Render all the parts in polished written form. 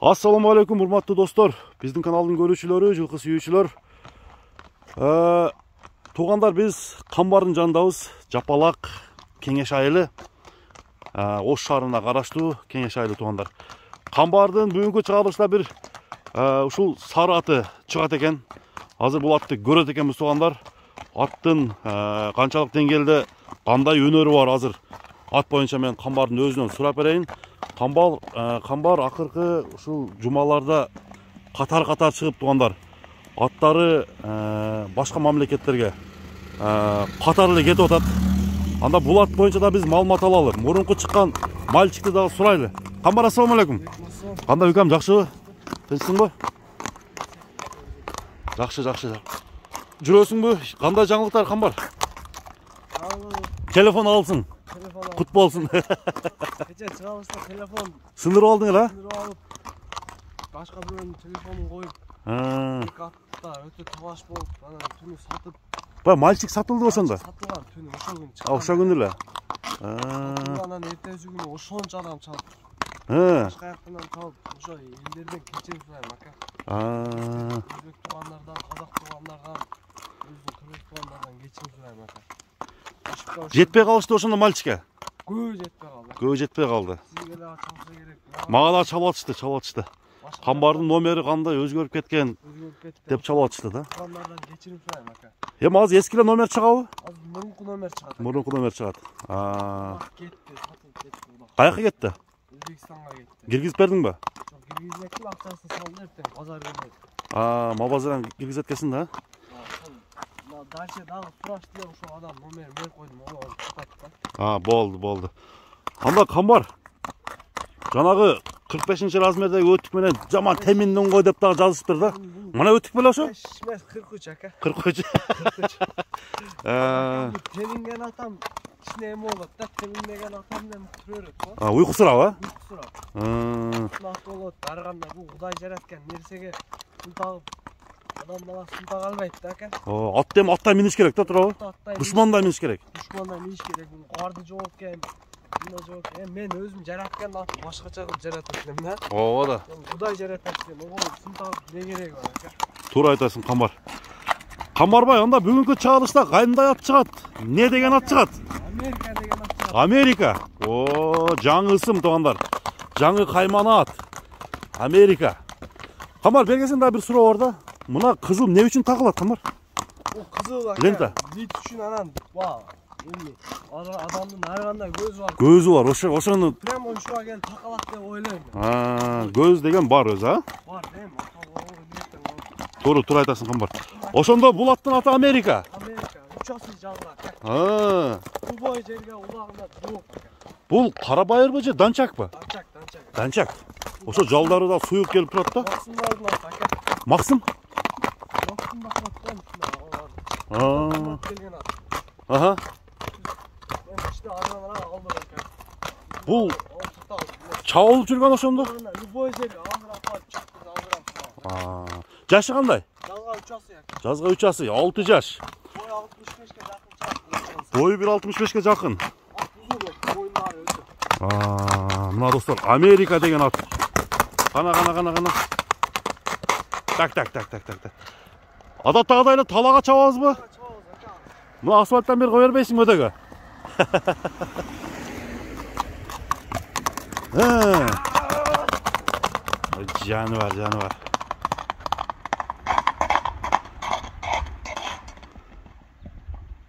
Assalamu alaikum урматтуу достор. Биздин каналдын көрүүчүлөрү, жылкы сүйүүчүлөр. Туугандар, биз Камбардын жанындабыз. Жапалак Кеңеш айылы. Ош шаарына караштуу Кеңеш айылы туугандар. Камбардын бүгүнкү чыгарылышта бир ушул сары аты чыгат экен. Азыр бул атты көрөт экенбиз туугандар. Аттын канчалык деңгээлде кандай өнөрү бар азыр ат боюнча мен Камбардын өзүнөн сурап берейин. Камбар акыркы ушул жумаларда катар чыгып туугандар. Аттары башка мамлекеттерге катар эле кетип атат. Анда бул ат боюнча да биз маалымат алалы. Мурунку чыккан мальчикти дагы сурайлы. Камбар, ассаламу алейкум. Кандай укам, жакшыбы? Тынчсыңбы? Жакшы. Жүрөсүңбү? Кандай жаңылыктар Камбар? Телефон алсын. Кут болсун. Кече чыгарылышта телефон сындырып алдың эле? Сындырып алып, башка бирөөнүн телефонун коюп, эки атта өтө талаш болуп, анан түнү сатып. Бай мальчик сатылды ошондо? Сатылган түнү ошол күнү чыккан. Ошол күнү эле. Анан эртеси күнү ошончо адам чалып. Башка жактан чалып, ошо элдерден кечирим сурайм ака. Өзбек туугандардан, казак туугандардан, өзүнүн кыргыз туугандардан кечирим сурайм ака. Жетпей калышты ошондо мальчикке. Көбү жетпей калды. Көбү жетпей калды. Сизге да чалса керек. Мага да чалып. Камбардын номери кандай өзгөрүп кеткен деп чалып атышты да. Туугандардан кечирим сурайм ака. Эми азыр эски эле номер чыгабы? Азыр мурунку номер чыгат. Мурунку номер чыгат. Кетти, сатылып кетти. Каяка кетти? Өзбекстанга кетти. Киргизип бердиңби? Жок, киргизбекти, акчасын салды эртең базар күнү. Мабазардан киргизет экенсиң да? Дальше дагы сурашты деп ошол адам номерин берип койдум, ол сатат да. Болду. Анда Камбар, жанагы 45 размердеги өтүк менен жаман теминден кой деп дагы жазышыптыр да. Мына өтүк беле ошо? 43 ака. 43. Теминген атам кичине эме болот да, теминген атам менен турөрөт го. Уйкусурап, Уйкусурап. Нат болот, ар кандай бул Кудай жараткан нерсеге сул тагып адам баласы сул тага албайт да ака. Аттем аттай миниш керек да, туурабы? Душмандай миниш керек. Душмандай миниш керек. Карды жооп экен. Мен өзүм жараткан атты башкача кылып жаратып элем да. Ооба да. Кудай жаратат экен, ого сул тагып не кереги бар ака. Туура айтасың Камбар. Камбарбай, анда бүгүнкү чыгарылышта кандай ат чыгат? Не деген ат чыгат? Америка деген ат чыгат. Америка. Жаңы ысым туугандар. Жаңы каймана ат. Америка. Камбар, бергесен да бир суроо бар да. Мына кызыл не үчүн тагылат, Камбар? Кызыл ака. Лента. Вид үчүн анан адамдын ар кандай көзү бар. Көзү бар, ошону Прям ушуга келип такалат деп ойлойм. Көз деген бар өзү, Бар, Туура айтасың Камбар. Ошондо бул аттын аты Америка. Америка, учасы жалгак. Бул бой жерге улагында жок. Бул кара байырбы же данчакпы? Данчак. Ошо жалдары да суюк келип турат да. Максымдардын аты ака. Максым? Максым бакматтан. Келген ат. Мен ичте аралара алдым ака. Бул чабылып жүргөн ошондо? Любой жерге алдырап чыкты. Жашы кандай? Жалга учасы ака. Жазга учасы 6 жаш. Бой 65 ке жакын чыгат. Бою 1.65 ке жакын. Боюндар өзү. Мына достор, Америка деген ат. Кана. Так. Адаттагыдай эле талага чабабызбы? Мына асфальттан бери кое бербейсиң өтөгө. Жаны бар.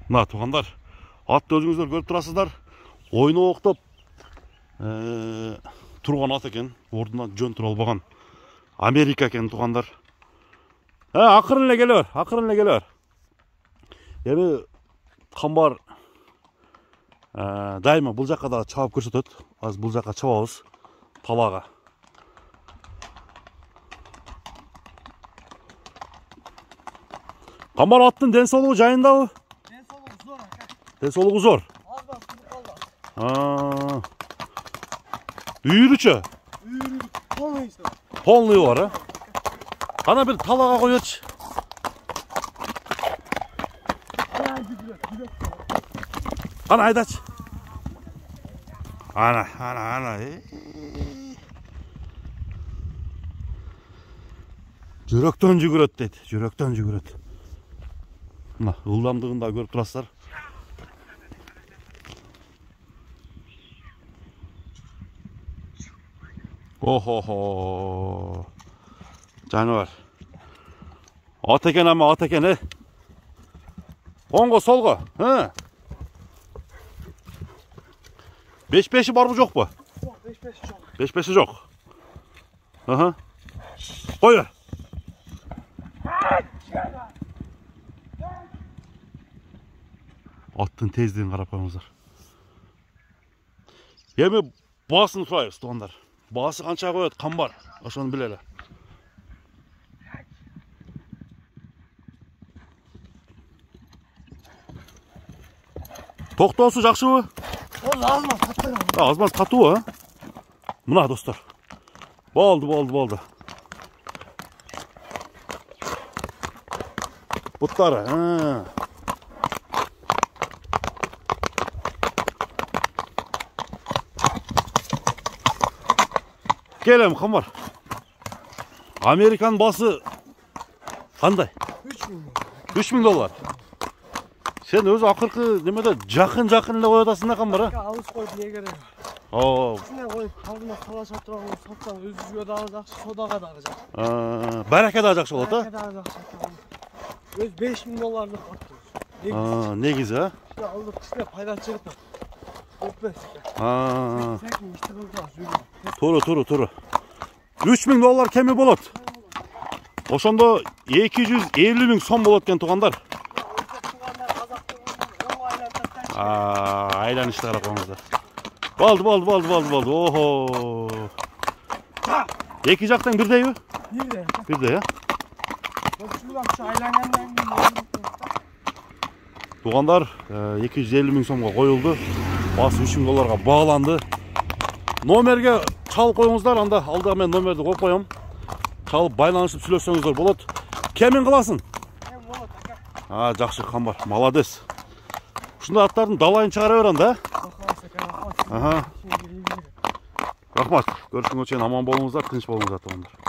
Мына туугандар, атты өзүңүздөр көрүп турасыздар. Ойноктоп турган ат экен, ордунан жөн тура албаган. Америка экен туугандар. Акырын эле келе бер. Эми Камбар дайыма бул жакка да чабып көрсөтөт. Азыр бул жакка чабабыз талага. Камбар аттын ден соолугу жайындабы? Ден соолугу зор. Үйүрүчү? Полный бар, Кана бир талага койчу. Кана айдачы. Ana. Жүрөктөн жүгүрөт дейт. Жүрөктөн жүгүрөт. Мына ылдамдыгын да көрүп турасыздар. Охо. Жаныбар. Ат экен ама ат экен, Оңго солго, Беш-беши барбы жокпу? Жок, беш-беши жок. Беш-беши жок. Кой. Аттын тездигин карап коюңуздар. Эми баасын сурайбыз, туугандар. Баасы канча коет камбар? Ошону билели. Токтоосу жакшыбы? Азмаз катуу. Азмаз катуу, Мына достор. Болду. Буттары, Келем камбар. Американ басы кандай? 3000 доллар. 3000 доллар. Сен өзү акыркы немеде жакын эле коюп атасың да камбар, Алыс коюп эмне кереги? Ушундай коюп алдына талашып турган сатсаң өзүгө дагы жакшы, содага дагы жакшы. Бараке дагы жакшы болот, Бараке дагы жакшы. Өз 5000 долларлык каттым. Негизи, Алдыр кичине пайда чыгып. Өтпөс. Туру. 3000 доллар кеми болот. Ошондо 250 миң сом болот экен, туугандар. Айланышты карап коюңуздар. Болду. Охо. Эки жактан бирдейби? Бирдей, Туугандар, 250 миң сомго коюлду. Басы 3000 долларга багланды. Номерге чалып коюңуздар, анда алдыга мен номерди коюп коем. Чалып байланышып сүйлөшсөңүздөр болот. Кемин кыласың? Жакшы камбар, молодец. Ушундай аттардын далайын чыгара бер анда. Рахмат. Көрүшүнгө чейин аман болуңуздар, тынч болуңуздар, туугандар.